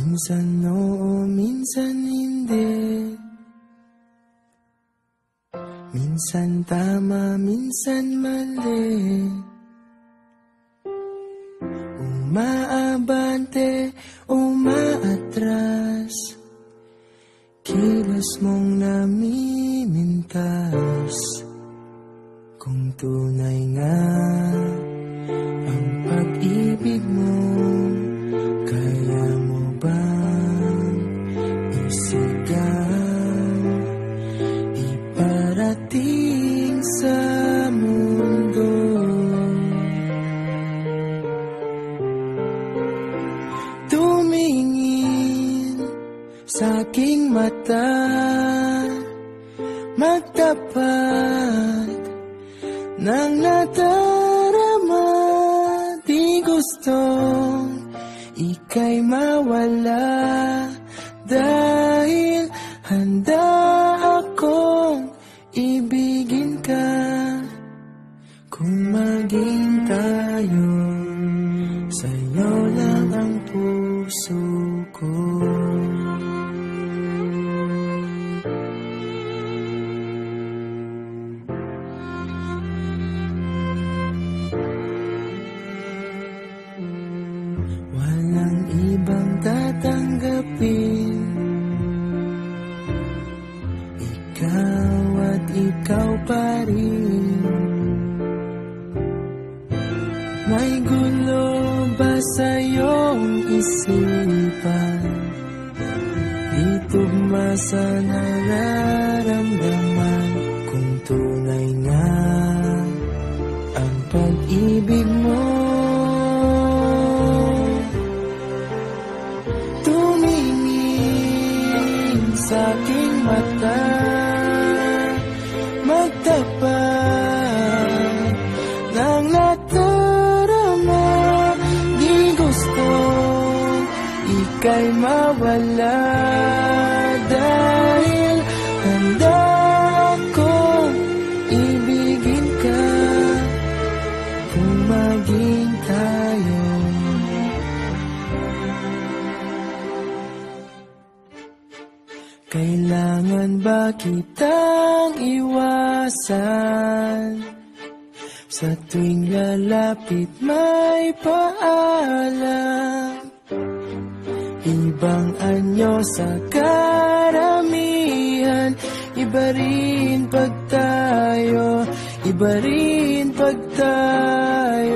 Minsan oo, minsan hindi. Minsan tama, minsan mali. Umaabante, umaatras. Kilos mong namimintas. Kung tunay nga ang pag-ibig mo, kaya mo bang isigaw, iparating sa mundo? Tumingin sa aking mata, magtapat ng nadarama. Di gustong ika'y mawala, dahil handa akong ibigin ka. Kung maging tayo, sa'yo lang ang puso ko. Walang ibang tatanggapin, ikaw at ikaw pa rin. May gulo ba sa iyong isipan? Itugma sa nararamdaman. Kung tunay nga ang pag-ibig mo, tumingin sa aking mata, magtapat ng nadarama. Di gustong ika'y mawala, dahil handa akong ibigin ka. Kung maging tayo, kailangan ba kitang iwasan? Sa tuwing lalapit may paalam, ibang anyo sa karamihan. Iba rin pag tayo, iba rin pag tayo